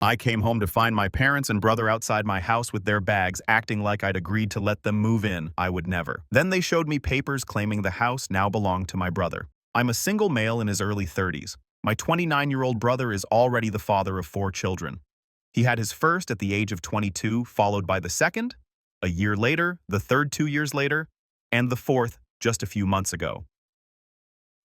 I came home to find my parents and brother outside my house with their bags, acting like I'd agreed to let them move in. I would never. Then they showed me papers claiming the house now belonged to my brother. I'm a single male in his early 30s. My 29-year-old brother is already the father of 4 children. He had his first at the age of 22, followed by the second, a year later, the third 2 years later, and the fourth just a few months ago.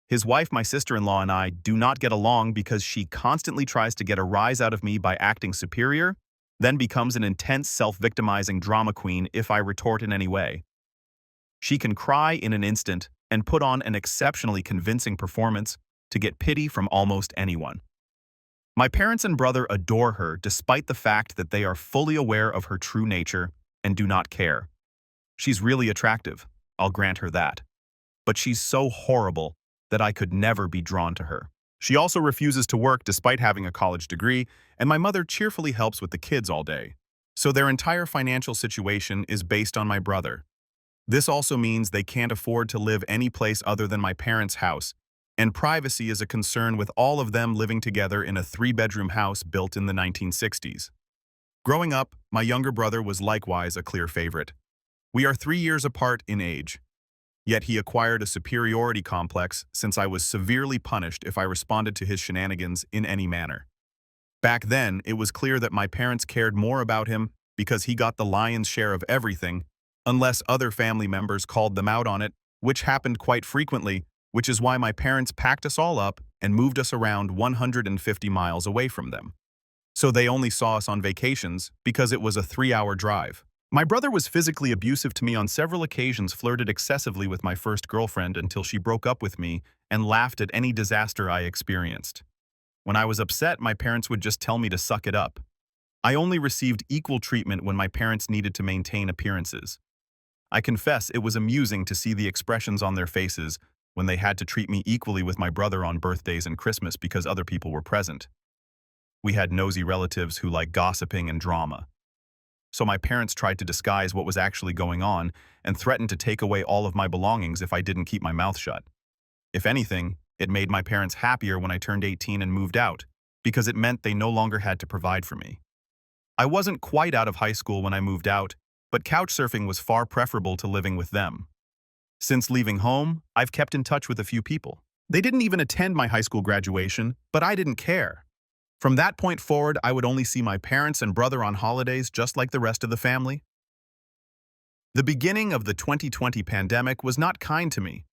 His wife, my sister-in-law, and I do not get along because she constantly tries to get a rise out of me by acting superior, then becomes an intense self-victimizing drama queen if I retort in any way. She can cry in an instant and put on an exceptionally convincing performance to get pity from almost anyone. My parents and brother adore her despite the fact that they are fully aware of her true nature and do not care. She's really attractive, I'll grant her that. But she's so horrible that I could never be drawn to her. She also refuses to work despite having a college degree, and my mother cheerfully helps with the kids all day. So their entire financial situation is based on my brother. This also means they can't afford to live any place other than my parents' house, and privacy is a concern with all of them living together in a 3-bedroom house built in the 1960s. Growing up, my younger brother was likewise a clear favorite. We are 3 years apart in age. Yet he acquired a superiority complex since I was severely punished if I responded to his shenanigans in any manner. Back then, it was clear that my parents cared more about him because he got the lion's share of everything, unless other family members called them out on it, which happened quite frequently, which is why my parents packed us all up and moved us around 150 miles away from them. So they only saw us on vacations because it was a 3-hour drive. My brother was physically abusive to me on several occasions, flirted excessively with my first girlfriend until she broke up with me, and laughed at any disaster I experienced. When I was upset, my parents would just tell me to suck it up. I only received equal treatment when my parents needed to maintain appearances. I confess it was amusing to see the expressions on their faces when they had to treat me equally with my brother on birthdays and Christmas because other people were present. We had nosy relatives who liked gossiping and drama. So my parents tried to disguise what was actually going on and threatened to take away all of my belongings if I didn't keep my mouth shut. If anything, it made my parents happier when I turned 18 and moved out, because it meant they no longer had to provide for me. I wasn't quite out of high school when I moved out, but couchsurfing was far preferable to living with them. Since leaving home, I've kept in touch with a few people. They didn't even attend my high school graduation, but I didn't care. From that point forward, I would only see my parents and brother on holidays just like the rest of the family. The beginning of the 2020 pandemic was not kind to me.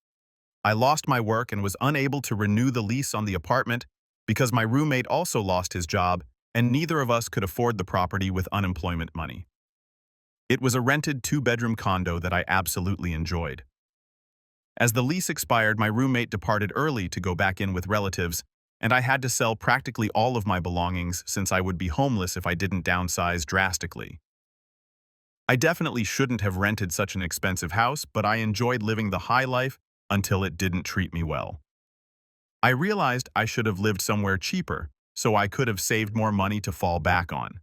I lost my work and was unable to renew the lease on the apartment because my roommate also lost his job and neither of us could afford the property with unemployment money. It was a rented 2-bedroom condo that I absolutely enjoyed. As the lease expired, my roommate departed early to go back in with relatives, and I had to sell practically all of my belongings since I would be homeless if I didn't downsize drastically. I definitely shouldn't have rented such an expensive house, but I enjoyed living the high life until it didn't treat me well. I realized I should have lived somewhere cheaper, so I could have saved more money to fall back on.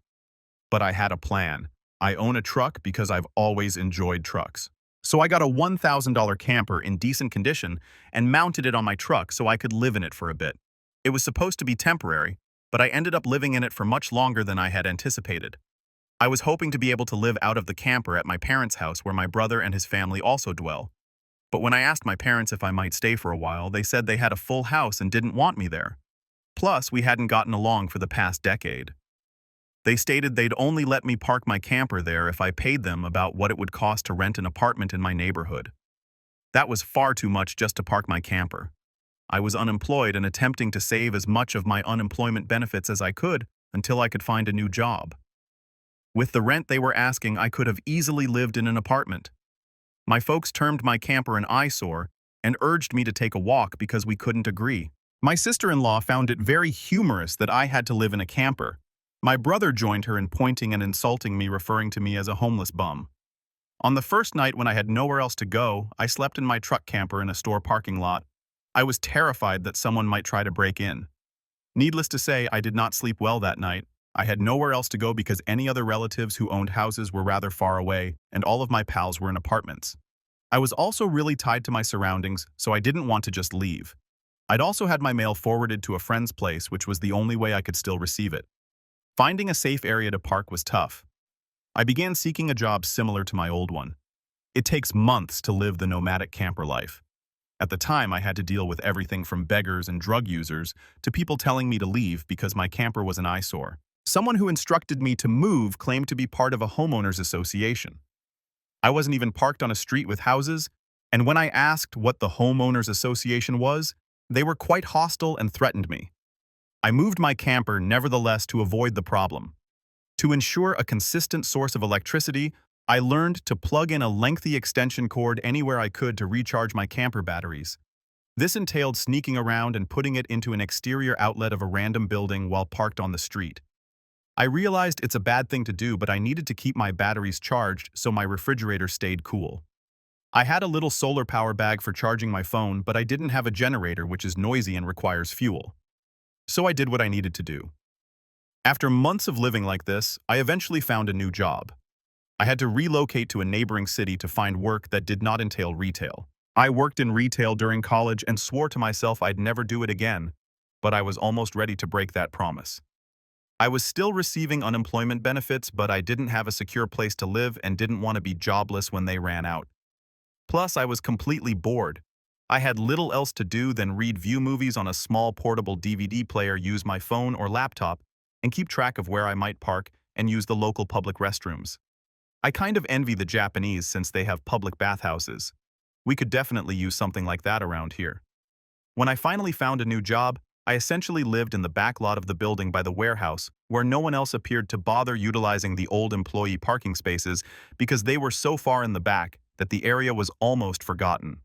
But I had a plan. I own a truck because I've always enjoyed trucks. So I got a $1,000 camper in decent condition and mounted it on my truck so I could live in it for a bit. It was supposed to be temporary, but I ended up living in it for much longer than I had anticipated. I was hoping to be able to live out of the camper at my parents' house where my brother and his family also dwell. But when I asked my parents if I might stay for a while, they said they had a full house and didn't want me there. Plus, we hadn't gotten along for the past decade. They stated they'd only let me park my camper there if I paid them about what it would cost to rent an apartment in my neighborhood. That was far too much just to park my camper. I was unemployed and attempting to save as much of my unemployment benefits as I could until I could find a new job. With the rent they were asking, I could have easily lived in an apartment. My folks termed my camper an eyesore and urged me to take a walk because we couldn't agree. My sister-in-law found it very humorous that I had to live in a camper. My brother joined her in pointing and insulting me, referring to me as a homeless bum. On the first night when I had nowhere else to go, I slept in my truck camper in a store parking lot. I was terrified that someone might try to break in. Needless to say, I did not sleep well that night. I had nowhere else to go because any other relatives who owned houses were rather far away, and all of my pals were in apartments. I was also really tied to my surroundings, so I didn't want to just leave. I'd also had my mail forwarded to a friend's place, which was the only way I could still receive it. Finding a safe area to park was tough. I began seeking a job similar to my old one. It takes months to live the nomadic camper life. At the time, I had to deal with everything from beggars and drug users to people telling me to leave because my camper was an eyesore. Someone who instructed me to move claimed to be part of a homeowners association. I wasn't even parked on a street with houses, and when I asked what the homeowners association was, they were quite hostile and threatened me. I moved my camper nevertheless to avoid the problem. To ensure a consistent source of electricity, I learned to plug in a lengthy extension cord anywhere I could to recharge my camper batteries. This entailed sneaking around and putting it into an exterior outlet of a random building while parked on the street. I realized it's a bad thing to do, but I needed to keep my batteries charged so my refrigerator stayed cool. I had a little solar power bag for charging my phone, but I didn't have a generator, which is noisy and requires fuel. So I did what I needed to do. After months of living like this, I eventually found a new job. I had to relocate to a neighboring city to find work that did not entail retail. I worked in retail during college and swore to myself I'd never do it again, but I was almost ready to break that promise. I was still receiving unemployment benefits, but I didn't have a secure place to live and didn't want to be jobless when they ran out. Plus, I was completely bored. I had little else to do than read view movies on a small portable DVD player, use my phone or laptop, and keep track of where I might park and use the local public restrooms. I kind of envy the Japanese since they have public bathhouses. We could definitely use something like that around here. When I finally found a new job, I essentially lived in the back lot of the building by the warehouse, where no one else appeared to bother utilizing the old employee parking spaces because they were so far in the back that the area was almost forgotten.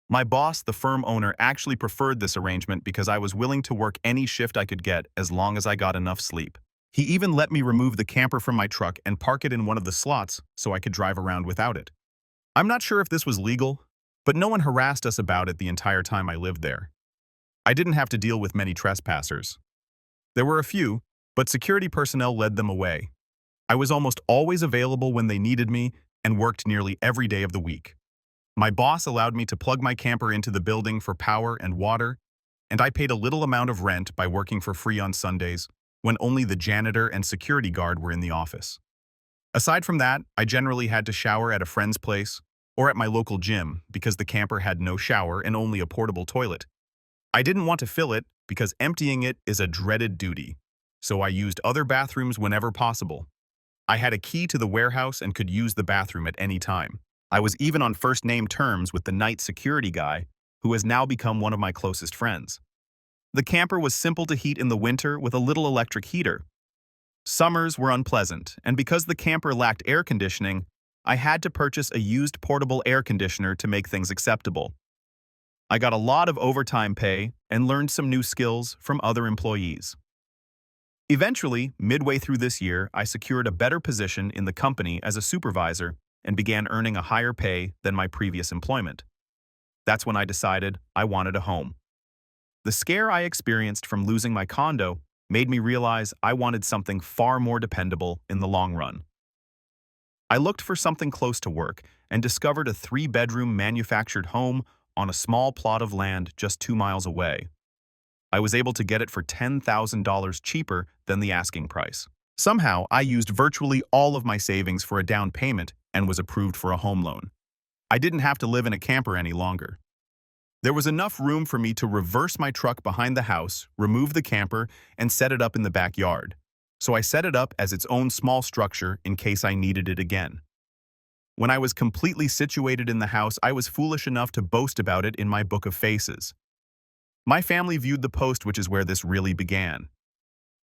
My boss, the firm owner, actually preferred this arrangement because I was willing to work any shift I could get as long as I got enough sleep. He even let me remove the camper from my truck and park it in one of the slots so I could drive around without it. I'm not sure if this was legal, but no one harassed us about it the entire time I lived there. I didn't have to deal with many trespassers. There were a few, but security personnel led them away. I was almost always available when they needed me and worked nearly every day of the week. My boss allowed me to plug my camper into the building for power and water, and I paid a little amount of rent by working for free on Sundays when only the janitor and security guard were in the office. Aside from that, I generally had to shower at a friend's place or at my local gym because the camper had no shower and only a portable toilet. I didn't want to fill it because emptying it is a dreaded duty, so I used other bathrooms whenever possible. I had a key to the warehouse and could use the bathroom at any time. I was even on first-name terms with the night security guy, who has now become one of my closest friends. The camper was simple to heat in the winter with a little electric heater. Summers were unpleasant, and because the camper lacked air conditioning, I had to purchase a used portable air conditioner to make things acceptable. I got a lot of overtime pay and learned some new skills from other employees. Eventually, midway through this year, I secured a better position in the company as a supervisor and began earning a higher pay than my previous employment. That's when I decided I wanted a home. The scare I experienced from losing my condo made me realize I wanted something far more dependable in the long run. I looked for something close to work and discovered a 3-bedroom manufactured home on a small plot of land just 2 miles away. I was able to get it for $10,000 cheaper than the asking price. Somehow, I used virtually all of my savings for a down payment and was approved for a home loan. I didn't have to live in a camper any longer. There was enough room for me to reverse my truck behind the house, remove the camper, and set it up in the backyard. So I set it up as its own small structure in case I needed it again. When I was completely situated in the house, I was foolish enough to boast about it in my book of faces. My family viewed the post, which is where this really began.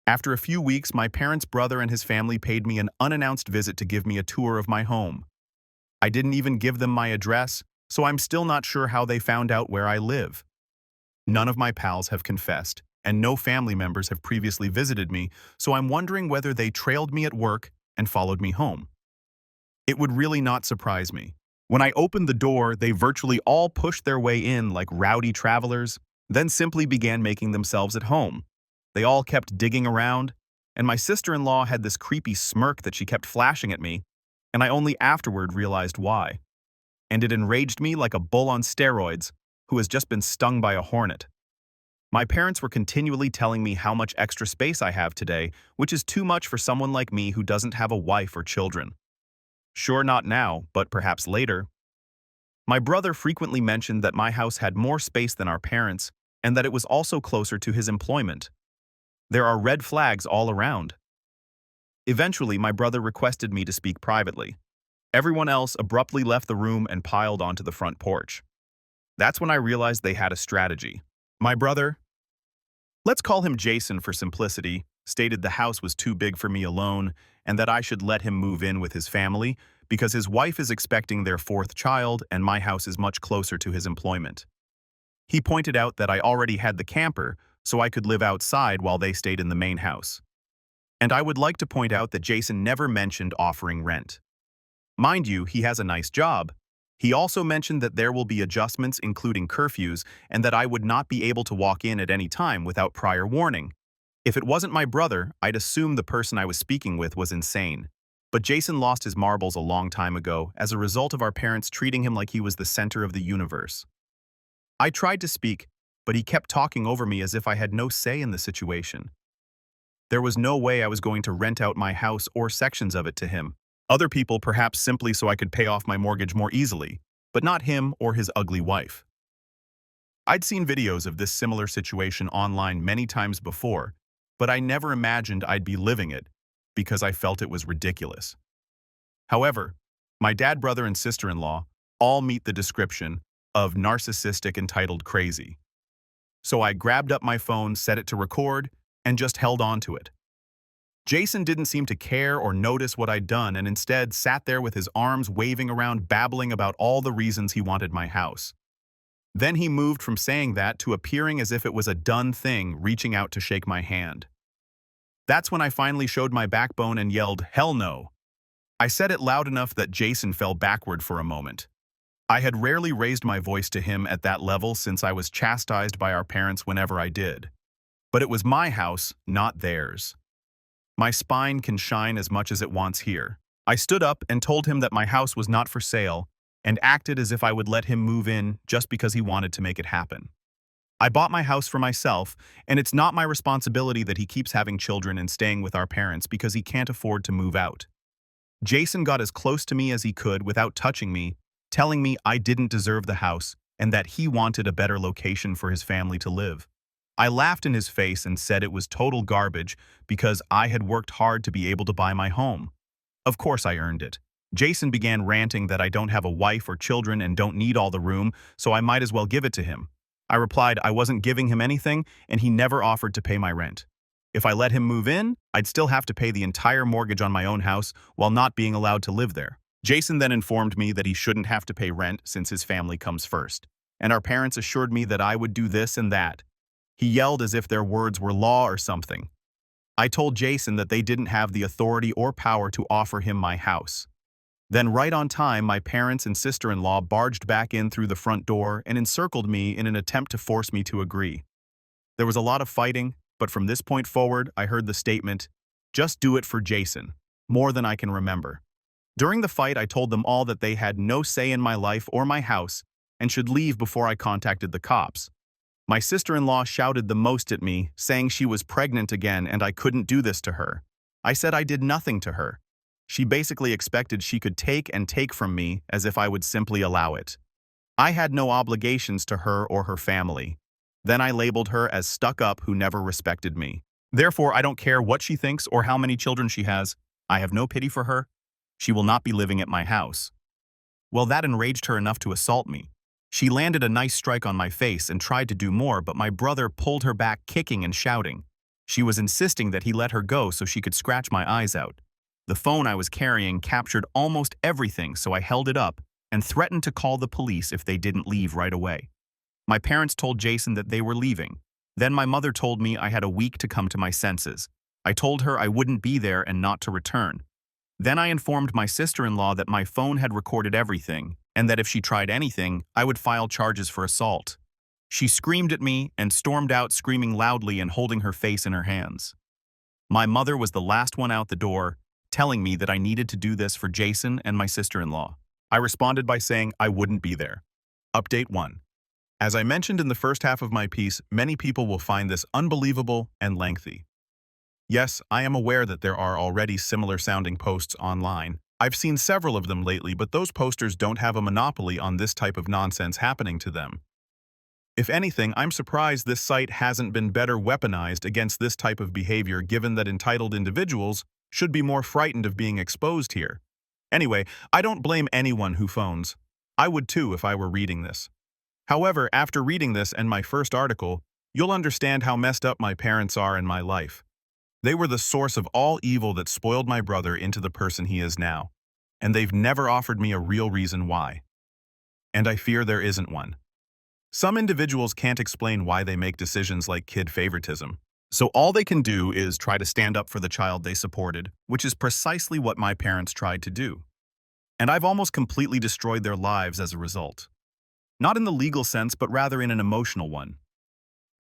After a few weeks, my parents' brother and his family paid me an unannounced visit to give me a tour of my home. I didn't even give them my address, so I'm still not sure how they found out where I live. None of my pals have confessed, and no family members have previously visited me, so I'm wondering whether they trailed me at work and followed me home. It would really not surprise me. When I opened the door, they virtually all pushed their way in like rowdy travelers, then simply began making themselves at home. They all kept digging around, and my sister-in-law had this creepy smirk that she kept flashing at me, and I only afterward realized why. And it enraged me like a bull on steroids who has just been stung by a hornet. My parents were continually telling me how much extra space I have today, which is too much for someone like me who doesn't have a wife or children. Sure, not now, but perhaps later. My brother frequently mentioned that my house had more space than our parents, and that it was also closer to his employment. There are red flags all around. Eventually, my brother requested me to speak privately. Everyone else abruptly left the room and piled onto the front porch. That's when I realized they had a strategy. My brother, let's call him Jason for simplicity, stated the house was too big for me alone and that I should let him move in with his family because his wife is expecting their fourth child and my house is much closer to his employment. He pointed out that I already had the camper, so I could live outside while they stayed in the main house. And I would like to point out that Jason never mentioned offering rent. Mind you, he has a nice job. He also mentioned that there will be adjustments including curfews and that I would not be able to walk in at any time without prior warning. If it wasn't my brother, I'd assume the person I was speaking with was insane. But Jason lost his marbles a long time ago as a result of our parents treating him like he was the center of the universe. I tried to speak, but he kept talking over me as if I had no say in the situation. There was no way I was going to rent out my house or sections of it to him. Other people perhaps simply so I could pay off my mortgage more easily, but not him or his ugly wife. I'd seen videos of this similar situation online many times before, but I never imagined I'd be living it because I felt it was ridiculous. However, my dad, brother, and sister-in-law all meet the description of narcissistic entitled crazy. So I grabbed up my phone, set it to record, and just held on to it. Jason didn't seem to care or notice what I'd done and instead sat there with his arms waving around babbling about all the reasons he wanted my house. Then he moved from saying that to appearing as if it was a done thing, reaching out to shake my hand. That's when I finally showed my backbone and yelled, "Hell no!" I said it loud enough that Jason fell backward for a moment. I had rarely raised my voice to him at that level since I was chastised by our parents whenever I did. But it was my house, not theirs. My spine can shine as much as it wants here. I stood up and told him that my house was not for sale and acted as if I would let him move in just because he wanted to make it happen. I bought my house for myself, and it's not my responsibility that he keeps having children and staying with our parents because he can't afford to move out. Jason got as close to me as he could without touching me, telling me I didn't deserve the house and that he wanted a better location for his family to live. I laughed in his face and said it was total garbage because I had worked hard to be able to buy my home. Of course I earned it. Jason began ranting that I don't have a wife or children and don't need all the room, so I might as well give it to him. I replied I wasn't giving him anything and he never offered to pay my rent. If I let him move in, I'd still have to pay the entire mortgage on my own house while not being allowed to live there. Jason then informed me that he shouldn't have to pay rent since his family comes first, and our parents assured me that I would do this and that. He yelled as if their words were law or something. I told Jason that they didn't have the authority or power to offer him my house. Then right on time, my parents and sister-in-law barged back in through the front door and encircled me in an attempt to force me to agree. There was a lot of fighting, but from this point forward, I heard the statement, "Just do it for Jason," more than I can remember. During the fight, I told them all that they had no say in my life or my house and should leave before I contacted the cops. My sister-in-law shouted the most at me, saying she was pregnant again and I couldn't do this to her. I said I did nothing to her. She basically expected she could take and take from me as if I would simply allow it. I had no obligations to her or her family. Then I labeled her as stuck-up who never respected me. Therefore, I don't care what she thinks or how many children she has. I have no pity for her. She will not be living at my house. Well, that enraged her enough to assault me. She landed a nice strike on my face and tried to do more, but my brother pulled her back, kicking and shouting. She was insisting that he let her go so she could scratch my eyes out. The phone I was carrying captured almost everything, so I held it up and threatened to call the police if they didn't leave right away. My parents told Jason that they were leaving. Then my mother told me I had a week to come to my senses. I told her I wouldn't be there and not to return. Then I informed my sister-in-law that my phone had recorded everything, and that if she tried anything, I would file charges for assault. She screamed at me and stormed out, screaming loudly and holding her face in her hands. My mother was the last one out the door, telling me that I needed to do this for Jason and my sister-in-law. I responded by saying I wouldn't be there. Update 1. As I mentioned in the first half of my piece, many people will find this unbelievable and lengthy. Yes, I am aware that there are already similar-sounding posts online. I've seen several of them lately, but those posters don't have a monopoly on this type of nonsense happening to them. If anything, I'm surprised this site hasn't been better weaponized against this type of behavior, given that entitled individuals should be more frightened of being exposed here. Anyway, I don't blame anyone who phones. I would too if I were reading this. However, after reading this and my first article, you'll understand how messed up my parents are in my life. They were the source of all evil that spoiled my brother into the person he is now, and they've never offered me a real reason why. And I fear there isn't one. Some individuals can't explain why they make decisions like kid favoritism, so all they can do is try to stand up for the child they supported, which is precisely what my parents tried to do. And I've almost completely destroyed their lives as a result. Not in the legal sense, but rather in an emotional one.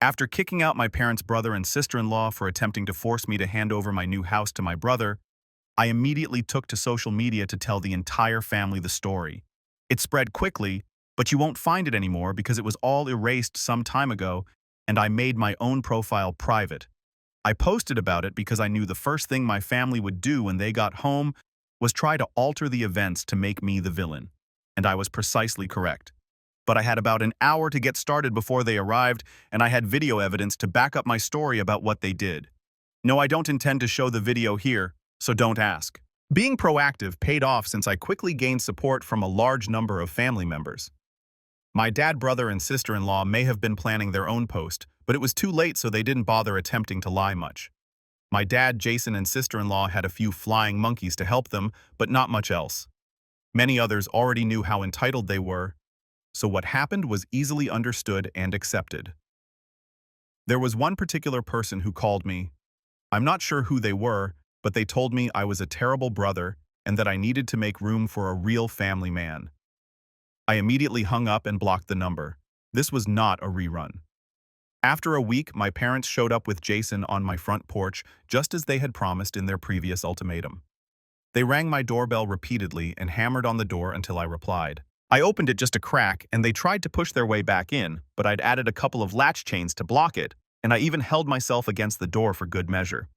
After kicking out my parents' brother and sister-in-law for attempting to force me to hand over my new house to my brother, I immediately took to social media to tell the entire family the story. It spread quickly, but you won't find it anymore because it was all erased some time ago, and I made my own profile private. I posted about it because I knew the first thing my family would do when they got home was try to alter the events to make me the villain. And I was precisely correct. But I had about an hour to get started before they arrived, and I had video evidence to back up my story about what they did. No, I don't intend to show the video here, so don't ask. Being proactive paid off since I quickly gained support from a large number of family members. My dad, brother, and sister-in-law may have been planning their own post, but it was too late, so they didn't bother attempting to lie much. My dad, Jason, and sister-in-law had a few flying monkeys to help them, but not much else. Many others already knew how entitled they were, so what happened was easily understood and accepted. There was one particular person who called me. I'm not sure who they were, but they told me I was a terrible brother and that I needed to make room for a real family man. I immediately hung up and blocked the number. This was not a rerun. After a week, my parents showed up with Jason on my front porch, just as they had promised in their previous ultimatum. They rang my doorbell repeatedly and hammered on the door until I replied. I opened it just a crack, and they tried to push their way back in, but I'd added a couple of latch chains to block it, and I even held myself against the door for good measure.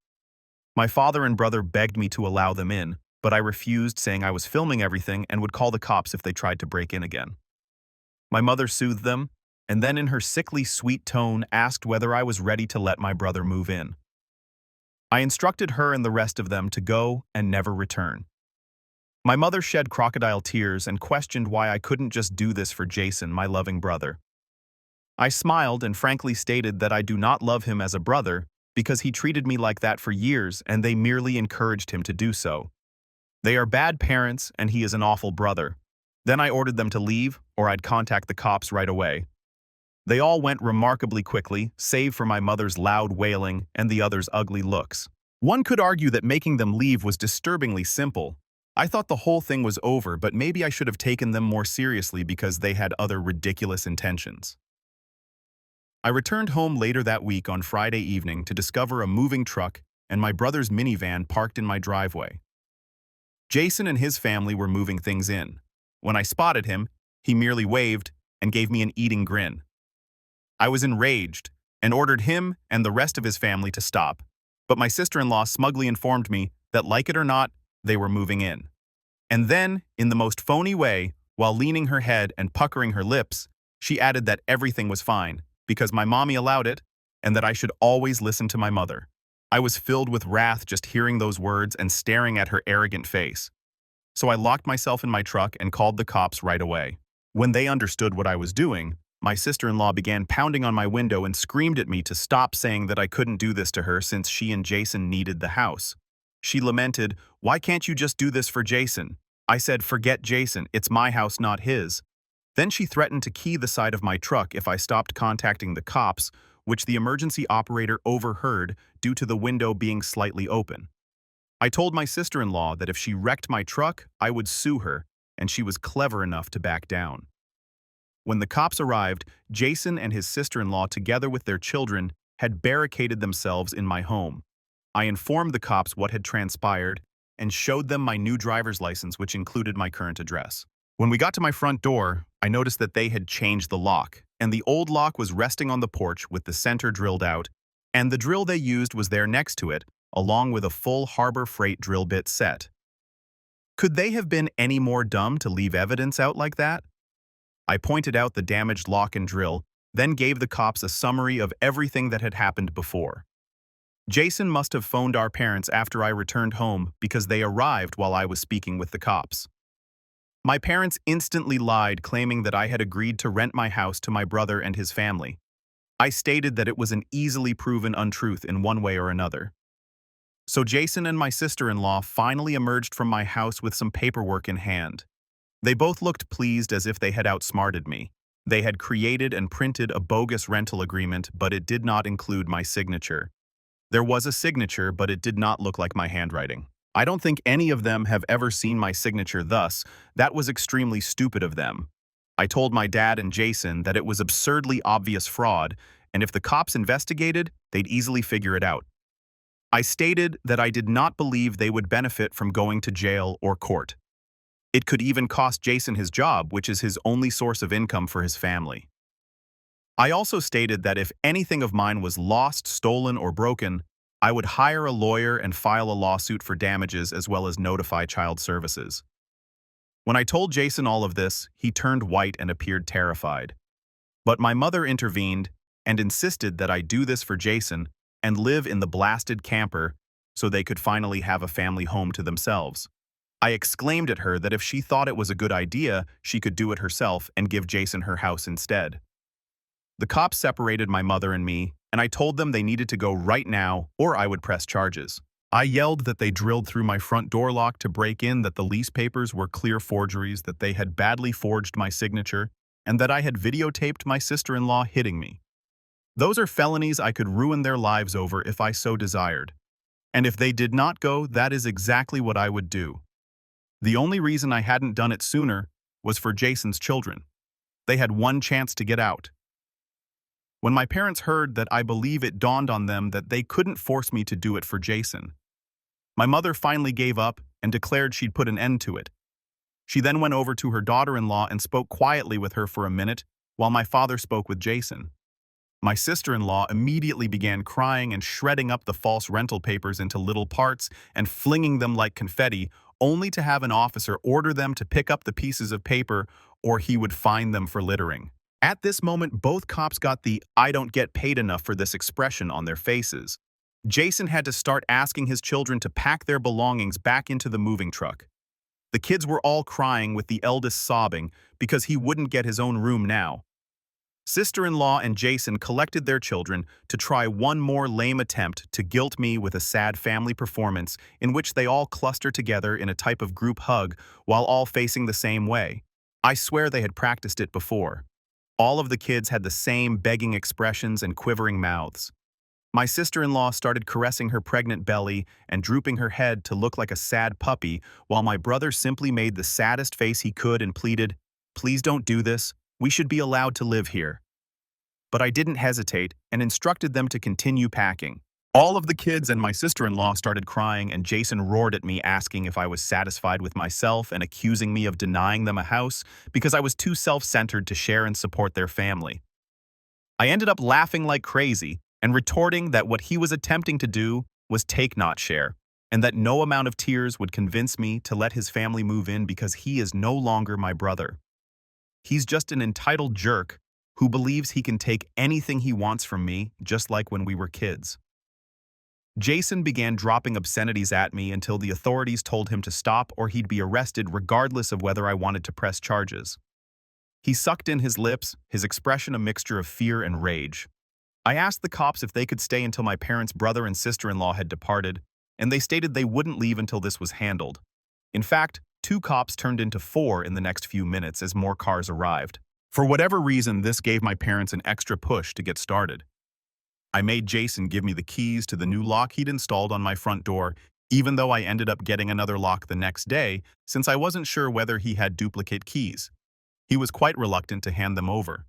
My father and brother begged me to allow them in, but I refused, saying I was filming everything and would call the cops if they tried to break in again. My mother soothed them, and then in her sickly sweet tone asked whether I was ready to let my brother move in. I instructed her and the rest of them to go and never return. My mother shed crocodile tears and questioned why I couldn't just do this for Jason, my loving brother. I smiled and frankly stated that I do not love him as a brother because he treated me like that for years and they merely encouraged him to do so. They are bad parents and he is an awful brother. Then I ordered them to leave or I'd contact the cops right away. They all went remarkably quickly, save for my mother's loud wailing and the others' ugly looks. One could argue that making them leave was disturbingly simple. I thought the whole thing was over, but maybe I should have taken them more seriously because they had other ridiculous intentions. I returned home later that week on Friday evening to discover a moving truck and my brother's minivan parked in my driveway. Jason and his family were moving things in. When I spotted him, he merely waved and gave me an eating grin. I was enraged and ordered him and the rest of his family to stop, but my sister-in-law smugly informed me that, like it or not, they were moving in. And then, in the most phony way, while leaning her head and puckering her lips, she added that everything was fine, because my mommy allowed it, and that I should always listen to my mother. I was filled with wrath just hearing those words and staring at her arrogant face. So I locked myself in my truck and called the cops right away. When they understood what I was doing, my sister-in-law began pounding on my window and screamed at me to stop, saying that I couldn't do this to her since she and Jason needed the house. She lamented, "Why can't you just do this for Jason?" I said, "Forget Jason, it's my house, not his." Then she threatened to key the side of my truck if I stopped contacting the cops, which the emergency operator overheard due to the window being slightly open. I told my sister-in-law that if she wrecked my truck, I would sue her, and she was clever enough to back down. When the cops arrived, Jason and his sister-in-law, together with their children, had barricaded themselves in my home. I informed the cops what had transpired and showed them my new driver's license, which included my current address. When we got to my front door, I noticed that they had changed the lock, and the old lock was resting on the porch with the center drilled out, and the drill they used was there next to it, along with a full Harbor Freight drill bit set. Could they have been any more dumb to leave evidence out like that? I pointed out the damaged lock and drill, then gave the cops a summary of everything that had happened before. Jason must have phoned our parents after I returned home because they arrived while I was speaking with the cops. My parents instantly lied, claiming that I had agreed to rent my house to my brother and his family. I stated that it was an easily proven untruth in one way or another. So Jason and my sister-in-law finally emerged from my house with some paperwork in hand. They both looked pleased, as if they had outsmarted me. They had created and printed a bogus rental agreement, but it did not include my signature. There was a signature, but it did not look like my handwriting. I don't think any of them have ever seen my signature, thus, that was extremely stupid of them. I told my dad and Jason that it was absurdly obvious fraud, and if the cops investigated, they'd easily figure it out. I stated that I did not believe they would benefit from going to jail or court. It could even cost Jason his job, which is his only source of income for his family. I also stated that if anything of mine was lost, stolen, or broken, I would hire a lawyer and file a lawsuit for damages as well as notify child services. When I told Jason all of this, he turned white and appeared terrified. But my mother intervened and insisted that I do this for Jason and live in the blasted camper so they could finally have a family home to themselves. I exclaimed at her that if she thought it was a good idea, she could do it herself and give Jason her house instead. The cops separated my mother and me, and I told them they needed to go right now or I would press charges. I yelled that they drilled through my front door lock to break in, that the lease papers were clear forgeries, that they had badly forged my signature, and that I had videotaped my sister-in-law hitting me. Those are felonies I could ruin their lives over if I so desired. And if they did not go, that is exactly what I would do. The only reason I hadn't done it sooner was for Jason's children. They had one chance to get out. When my parents heard that, I believe it dawned on them that they couldn't force me to do it for Jason. My mother finally gave up and declared she'd put an end to it. She then went over to her daughter-in-law and spoke quietly with her for a minute while my father spoke with Jason. My sister-in-law immediately began crying and shredding up the false rental papers into little parts and flinging them like confetti, only to have an officer order them to pick up the pieces of paper or he would fine them for littering. At this moment, both cops got the "I don't get paid enough for this" expression on their faces. Jason had to start asking his children to pack their belongings back into the moving truck. The kids were all crying, with the eldest sobbing because he wouldn't get his own room now. Sister-in-law and Jason collected their children to try one more lame attempt to guilt me with a sad family performance in which they all cluster together in a type of group hug while all facing the same way. I swear they had practiced it before. All of the kids had the same begging expressions and quivering mouths. My sister-in-law started caressing her pregnant belly and drooping her head to look like a sad puppy, while my brother simply made the saddest face he could and pleaded, "Please don't do this. We should be allowed to live here." But I didn't hesitate and instructed them to continue packing. All of the kids and my sister-in-law started crying, and Jason roared at me, asking if I was satisfied with myself and accusing me of denying them a house because I was too self-centered to share and support their family. I ended up laughing like crazy and retorting that what he was attempting to do was take, not share, and that no amount of tears would convince me to let his family move in because he is no longer my brother. He's just an entitled jerk who believes he can take anything he wants from me, just like when we were kids. Jason began dropping obscenities at me until the authorities told him to stop or he'd be arrested regardless of whether I wanted to press charges. He sucked in his lips, his expression a mixture of fear and rage. I asked the cops if they could stay until my parents' brother and sister-in-law had departed, and they stated they wouldn't leave until this was handled. In fact, 2 cops turned into 4 in the next few minutes as more cars arrived. For whatever reason, this gave my parents an extra push to get started. I made Jason give me the keys to the new lock he'd installed on my front door, even though I ended up getting another lock the next day since I wasn't sure whether he had duplicate keys. He was quite reluctant to hand them over.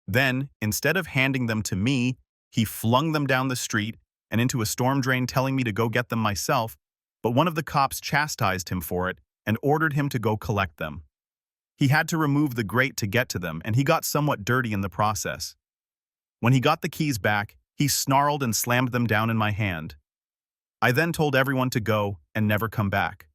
Then, instead of handing them to me, he flung them down the street and into a storm drain, telling me to go get them myself, but one of the cops chastised him for it and ordered him to go collect them. He had to remove the grate to get to them, and he got somewhat dirty in the process. When he got the keys back, he snarled and slammed them down in my hand. I then told everyone to go and never come back.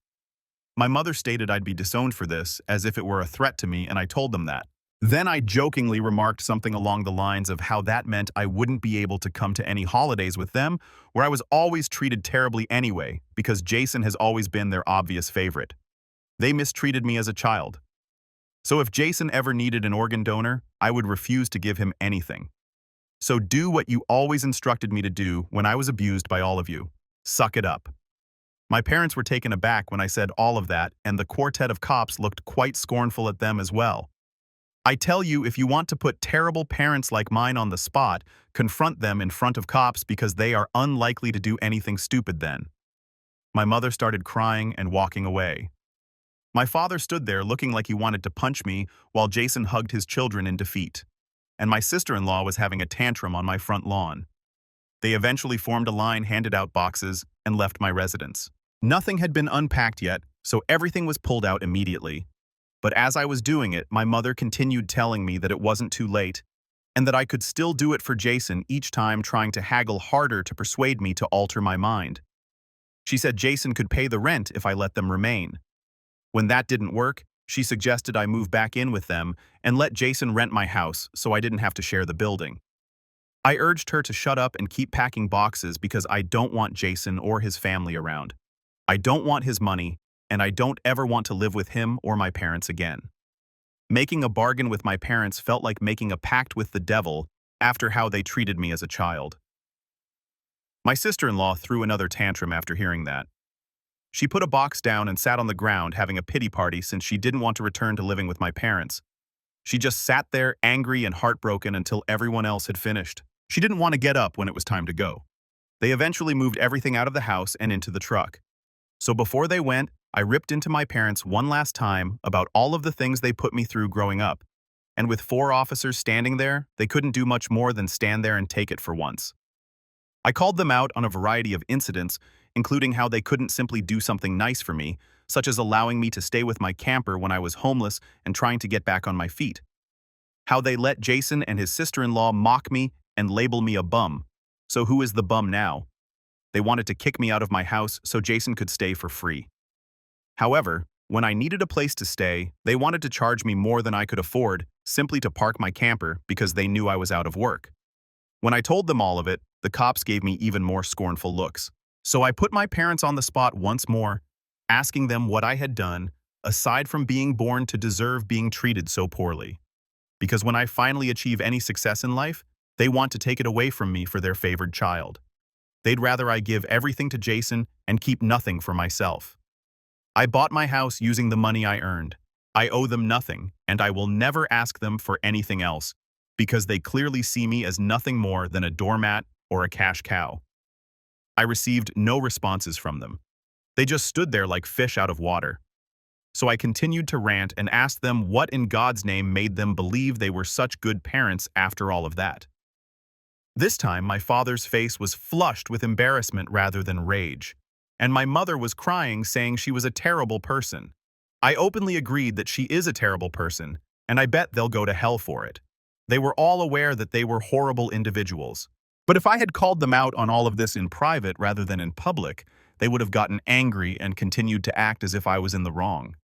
My mother stated I'd be disowned for this, as if it were a threat to me, and I told them that. Then I jokingly remarked something along the lines of how that meant I wouldn't be able to come to any holidays with them, where I was always treated terribly anyway, because Jason has always been their obvious favorite. They mistreated me as a child. So if Jason ever needed an organ donor, I would refuse to give him anything. So do what you always instructed me to do when I was abused by all of you. Suck it up. My parents were taken aback when I said all of that, and the quartet of cops looked quite scornful at them as well. I tell you, if you want to put terrible parents like mine on the spot, confront them in front of cops because they are unlikely to do anything stupid then. My mother started crying and walking away. My father stood there looking like he wanted to punch me while Jason hugged his children in defeat. And my sister-in-law was having a tantrum on my front lawn. They eventually formed a line, handed out boxes, and left my residence. Nothing had been unpacked yet, so everything was pulled out immediately. But as I was doing it, my mother continued telling me that it wasn't too late, and that I could still do it for Jason, each time trying to haggle harder to persuade me to alter my mind. She said Jason could pay the rent if I let them remain. When that didn't work, she suggested I move back in with them and let Jason rent my house so I didn't have to share the building. I urged her to shut up and keep packing boxes because I don't want Jason or his family around. I don't want his money, and I don't ever want to live with him or my parents again. Making a bargain with my parents felt like making a pact with the devil after how they treated me as a child. My sister-in-law threw another tantrum after hearing that. She put a box down and sat on the ground having a pity party since she didn't want to return to living with my parents. She just sat there angry and heartbroken until everyone else had finished. She didn't want to get up when it was time to go. They eventually moved everything out of the house and into the truck. So before they went, I ripped into my parents one last time about all of the things they put me through growing up. And with 4 officers standing there, they couldn't do much more than stand there and take it for once. I called them out on a variety of incidents, including how they couldn't simply do something nice for me, such as allowing me to stay with my camper when I was homeless and trying to get back on my feet. How they let Jason and his sister-in-law mock me and label me a bum. So who is the bum now? They wanted to kick me out of my house so Jason could stay for free. However, when I needed a place to stay, they wanted to charge me more than I could afford simply to park my camper because they knew I was out of work. When I told them all of it, the cops gave me even more scornful looks. So I put my parents on the spot once more, asking them what I had done, aside from being born to deserve being treated so poorly. Because when I finally achieve any success in life, they want to take it away from me for their favored child. They'd rather I give everything to Jason and keep nothing for myself. I bought my house using the money I earned. I owe them nothing, and I will never ask them for anything else, because they clearly see me as nothing more than a doormat or a cash cow. I received no responses from them. They just stood there like fish out of water. So I continued to rant and asked them what in God's name made them believe they were such good parents after all of that. This time, my father's face was flushed with embarrassment rather than rage, and my mother was crying, saying she was a terrible person. I openly agreed that she is a terrible person, and I bet they'll go to hell for it. They were all aware that they were horrible individuals. But if I had called them out on all of this in private rather than in public, they would have gotten angry and continued to act as if I was in the wrong.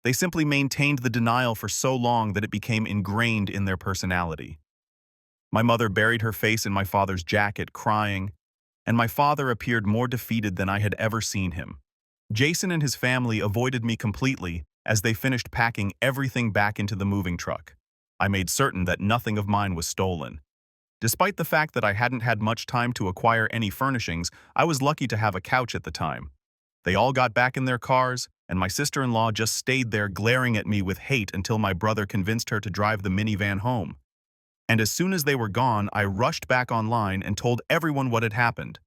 They simply maintained the denial for so long that it became ingrained in their personality. My mother buried her face in my father's jacket, crying, and my father appeared more defeated than I had ever seen him. Jason and his family avoided me completely as they finished packing everything back into the moving truck. I made certain that nothing of mine was stolen. Despite the fact that I hadn't had much time to acquire any furnishings, I was lucky to have a couch at the time. They all got back in their cars, and my sister-in-law just stayed there glaring at me with hate until my brother convinced her to drive the minivan home. And as soon as they were gone, I rushed back online and told everyone what had happened.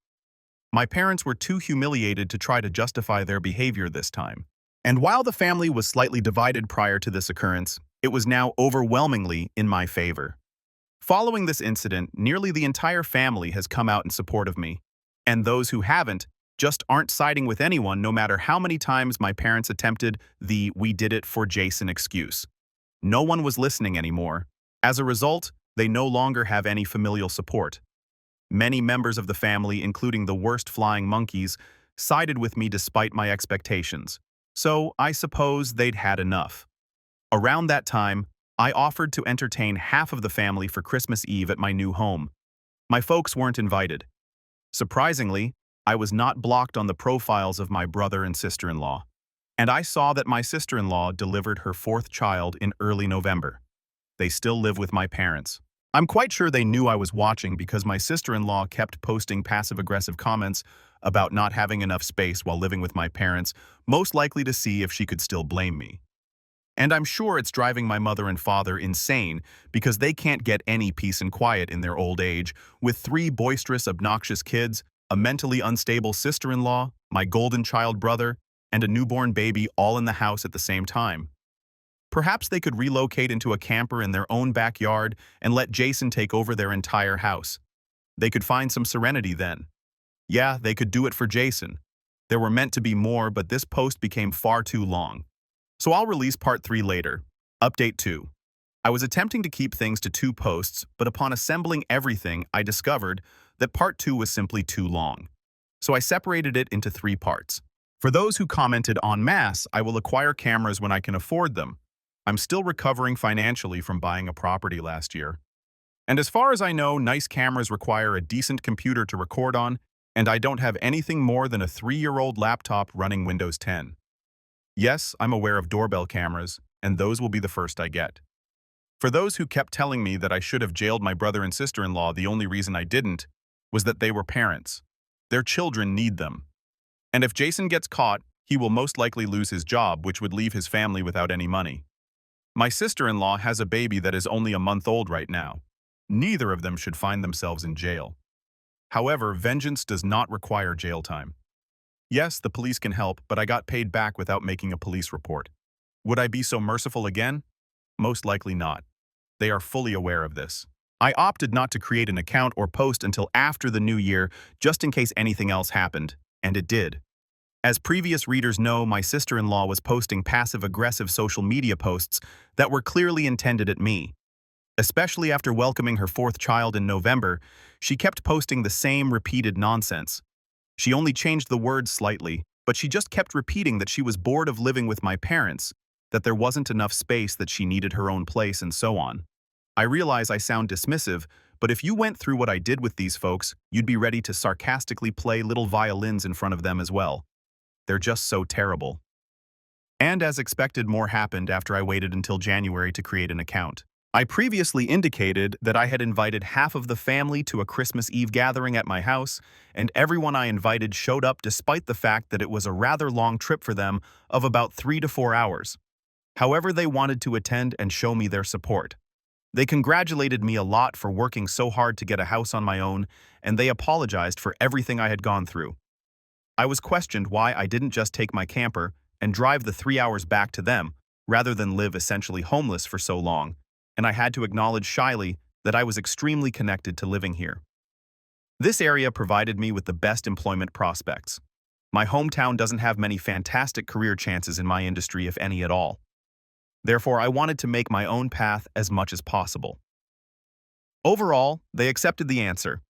My parents were too humiliated to try to justify their behavior this time. And while the family was slightly divided prior to this occurrence, it was now overwhelmingly in my favor. Following this incident, nearly the entire family has come out in support of me, and those who haven't just aren't siding with anyone no matter how many times my parents attempted the "we did it for Jason" excuse. No one was listening anymore. As a result, they no longer have any familial support. Many members of the family, including the worst flying monkeys, sided with me despite my expectations. So I suppose they'd had enough. Around that time, I offered to entertain half of the family for Christmas Eve at my new home. My folks weren't invited. Surprisingly, I was not blocked on the profiles of my brother and sister-in-law. And I saw that my sister-in-law delivered her fourth child in early November. They still live with my parents. I'm quite sure they knew I was watching because my sister-in-law kept posting passive-aggressive comments about not having enough space while living with my parents, most likely to see if she could still blame me. And I'm sure it's driving my mother and father insane because they can't get any peace and quiet in their old age, with 3 boisterous, obnoxious kids, a mentally unstable sister-in-law, my golden child brother, and a newborn baby all in the house at the same time. Perhaps they could relocate into a camper in their own backyard and let Jason take over their entire house. They could find some serenity then. Yeah, they could do it for Jason. There were meant to be more, but this post became far too long. So I'll release part 3 later. Update 2. I was attempting to keep things to 2 posts, but upon assembling everything, I discovered that part 2 was simply too long. So I separated it into 3 parts. For those who commented en masse, I will acquire cameras when I can afford them. I'm still recovering financially from buying a property last year. And as far as I know, nice cameras require a decent computer to record on, and I don't have anything more than a 3-year-old laptop running Windows 10. Yes, I'm aware of doorbell cameras, and those will be the first I get. For those who kept telling me that I should have jailed my brother and sister-in-law, the only reason I didn't was that they were parents. Their children need them. And if Jason gets caught, he will most likely lose his job, which would leave his family without any money. My sister-in-law has a baby that is only a month old right now. Neither of them should find themselves in jail. However, vengeance does not require jail time. Yes, the police can help, but I got paid back without making a police report. Would I be so merciful again? Most likely not. They are fully aware of this. I opted not to create an account or post until after the new year, just in case anything else happened, and it did. As previous readers know, my sister-in-law was posting passive-aggressive social media posts that were clearly intended at me. Especially after welcoming her 4th child in November, she kept posting the same repeated nonsense. She only changed the words slightly, but she just kept repeating that she was bored of living with my parents, that there wasn't enough space, that she needed her own place, and so on. I realize I sound dismissive, but if you went through what I did with these folks, you'd be ready to sarcastically play little violins in front of them as well. They're just so terrible. And as expected, more happened after I waited until January to create an account. I previously indicated that I had invited half of the family to a Christmas Eve gathering at my house, and everyone I invited showed up despite the fact that it was a rather long trip for them of about 3 to 4 hours. However, they wanted to attend and show me their support. They congratulated me a lot for working so hard to get a house on my own, and they apologized for everything I had gone through. I was questioned why I didn't just take my camper and drive the 3 hours back to them, rather than live essentially homeless for so long, and I had to acknowledge shyly that I was extremely connected to living here. This area provided me with the best employment prospects. My hometown doesn't have many fantastic career chances in my industry, if any at all. Therefore, I wanted to make my own path as much as possible. Overall, they accepted the answer.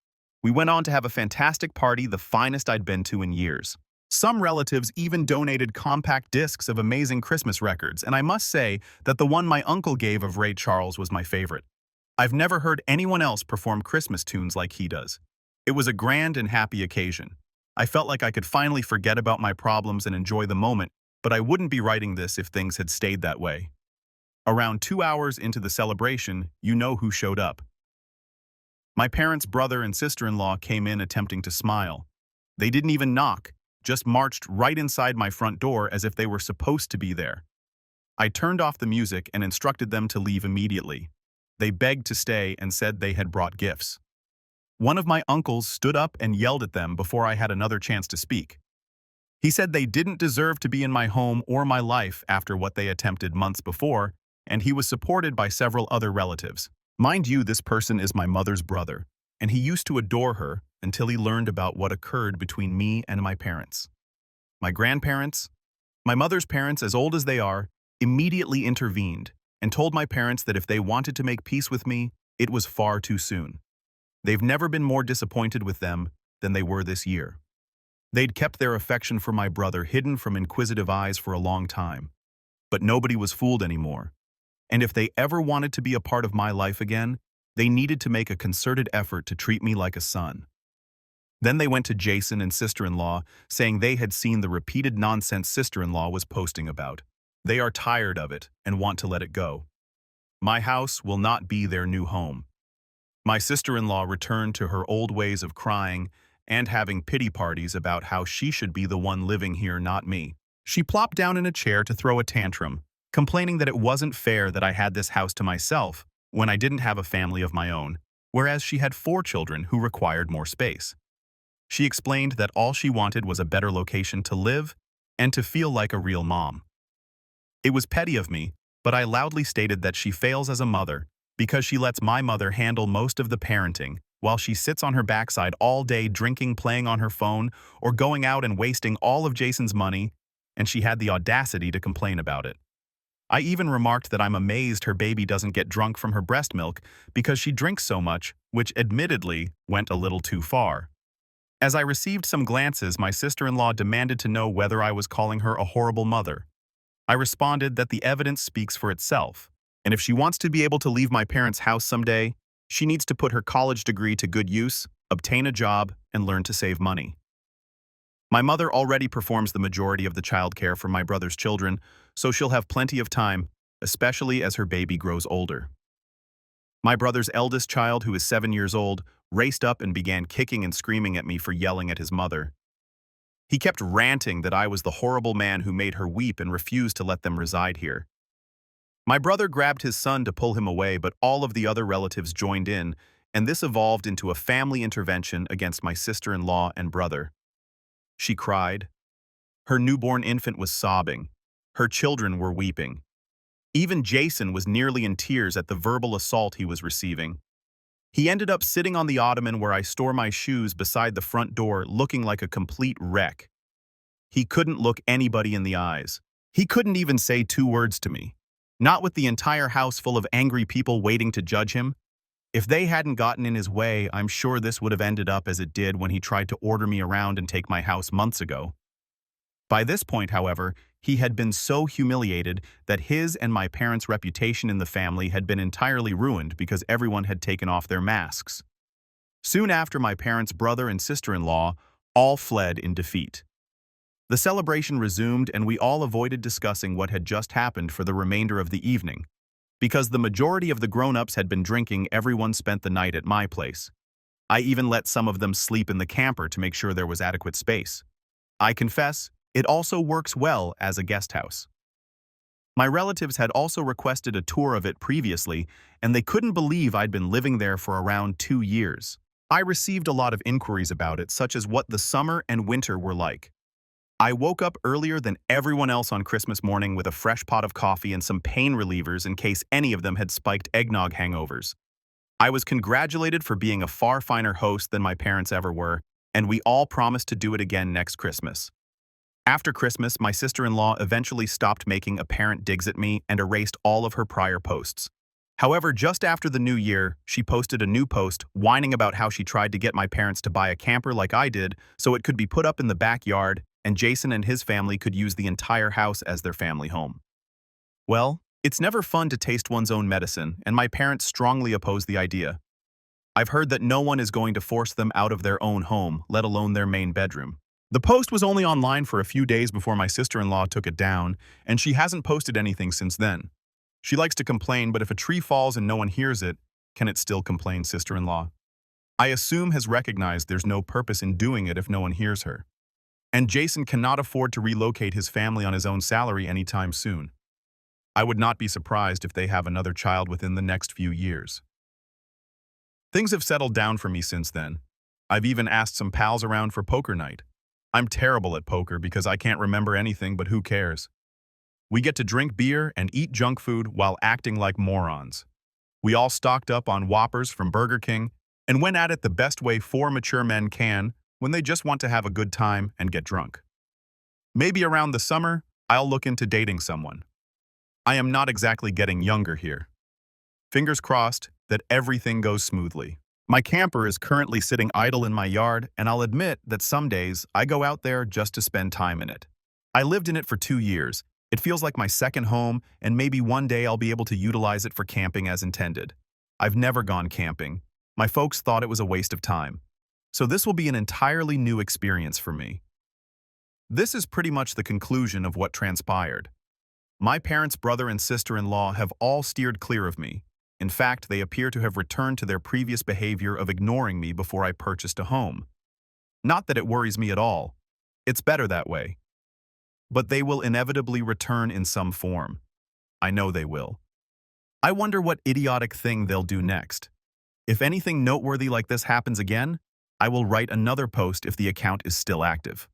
We went on to have a fantastic party, the finest I'd been to in years. Some relatives even donated compact discs of amazing Christmas records, and I must say that the one my uncle gave of Ray Charles was my favorite. I've never heard anyone else perform Christmas tunes like he does. It was a grand and happy occasion. I felt like I could finally forget about my problems and enjoy the moment, but I wouldn't be writing this if things had stayed that way. Around 2 hours into the celebration, you know who showed up. My parents' brother and sister-in-law came in attempting to smile. They didn't even knock, just marched right inside my front door as if they were supposed to be there. I turned off the music and instructed them to leave immediately. They begged to stay and said they had brought gifts. One of my uncles stood up and yelled at them before I had another chance to speak. He said they didn't deserve to be in my home or my life after what they attempted months before, and he was supported by several other relatives. Mind you, this person is my mother's brother, and he used to adore her, until he learned about what occurred between me and my parents. My grandparents, my mother's parents, as old as they are, immediately intervened and told my parents that if they wanted to make peace with me, it was far too soon. They've never been more disappointed with them than they were this year. They'd kept their affection for my brother hidden from inquisitive eyes for a long time, but nobody was fooled anymore. And if they ever wanted to be a part of my life again, they needed to make a concerted effort to treat me like a son. Then they went to Jason and sister-in-law, saying they had seen the repeated nonsense sister-in-law was posting about. They are tired of it and want to let it go. My house will not be their new home. My sister-in-law returned to her old ways of crying and having pity parties about how she should be the one living here, not me. She plopped down in a chair to throw a tantrum, complaining that it wasn't fair that I had this house to myself when I didn't have a family of my own, whereas she had 4 children who required more space. She explained that all she wanted was a better location to live and to feel like a real mom. It was petty of me, but I loudly stated that she fails as a mother because she lets my mother handle most of the parenting while she sits on her backside all day drinking, playing on her phone, or going out and wasting all of Jason's money, and she had the audacity to complain about it. I even remarked that I'm amazed her baby doesn't get drunk from her breast milk because she drinks so much, which admittedly went a little too far. As I received some glances, my sister-in-law demanded to know whether I was calling her a horrible mother. I responded that the evidence speaks for itself, and if she wants to be able to leave my parents' house someday, she needs to put her college degree to good use, obtain a job, and learn to save money. My mother already performs the majority of the childcare for my brother's children, so she'll have plenty of time, especially as her baby grows older. My brother's eldest child, who is 7 years old, raced up and began kicking and screaming at me for yelling at his mother. He kept ranting that I was the horrible man who made her weep and refused to let them reside here. My brother grabbed his son to pull him away, but all of the other relatives joined in, and this evolved into a family intervention against my sister-in-law and brother. She cried. Her newborn infant was sobbing. Her children were weeping. Even Jason was nearly in tears at the verbal assault he was receiving. He ended up sitting on the ottoman where I store my shoes beside the front door, looking like a complete wreck. He couldn't look anybody in the eyes. He couldn't even say 2 words to me. Not with the entire house full of angry people waiting to judge him. If they hadn't gotten in his way, I'm sure this would have ended up as it did when he tried to order me around and take my house months ago. By this point, however, he had been so humiliated that his and my parents' reputation in the family had been entirely ruined because everyone had taken off their masks. Soon after, my parents' brother and sister-in-law all fled in defeat. The celebration resumed, and we all avoided discussing what had just happened for the remainder of the evening. Because the majority of the grown-ups had been drinking, everyone spent the night at my place. I even let some of them sleep in the camper to make sure there was adequate space. I confess, it also works well as a guest house. My relatives had also requested a tour of it previously, and they couldn't believe I'd been living there for around 2 years. I received a lot of inquiries about it, such as what the summer and winter were like. I woke up earlier than everyone else on Christmas morning with a fresh pot of coffee and some pain relievers in case any of them had spiked eggnog hangovers. I was congratulated for being a far finer host than my parents ever were, and we all promised to do it again next Christmas. After Christmas, my sister-in-law eventually stopped making apparent digs at me and erased all of her prior posts. However, just after the new year, she posted a new post whining about how she tried to get my parents to buy a camper like I did so it could be put up in the backyard and Jason and his family could use the entire house as their family home. Well, it's never fun to taste one's own medicine, and my parents strongly oppose the idea. I've heard that no one is going to force them out of their own home, let alone their main bedroom. The post was only online for a few days before my sister-in-law took it down, and she hasn't posted anything since then. She likes to complain, but if a tree falls and no one hears it, can it still complain, sister-in-law? I assume has recognized there's no purpose in doing it if no one hears her. And Jason cannot afford to relocate his family on his own salary anytime soon. I would not be surprised if they have another child within the next few years. Things have settled down for me since then. I've even asked some pals around for poker night. I'm terrible at poker because I can't remember anything, but who cares? We get to drink beer and eat junk food while acting like morons. We all stocked up on Whoppers from Burger King, And when at it the best way four mature men can, when they just want to have a good time and get drunk. Maybe around the summer, I'll look into dating someone. I am not exactly getting younger here. Fingers crossed that everything goes smoothly. My camper is currently sitting idle in my yard, and I'll admit that some days I go out there just to spend time in it. I lived in it for 2 years. It feels like my second home, and maybe one day I'll be able to utilize it for camping as intended. I've never gone camping. My folks thought it was a waste of time. So this will be an entirely new experience for me. This is pretty much the conclusion of what transpired. My parents' brother and sister-in-law have all steered clear of me. In fact, they appear to have returned to their previous behavior of ignoring me before I purchased a home. Not that it worries me at all. It's better that way. But they will inevitably return in some form. I know they will. I wonder what idiotic thing they'll do next. If anything noteworthy like this happens again, I will write another post if the account is still active.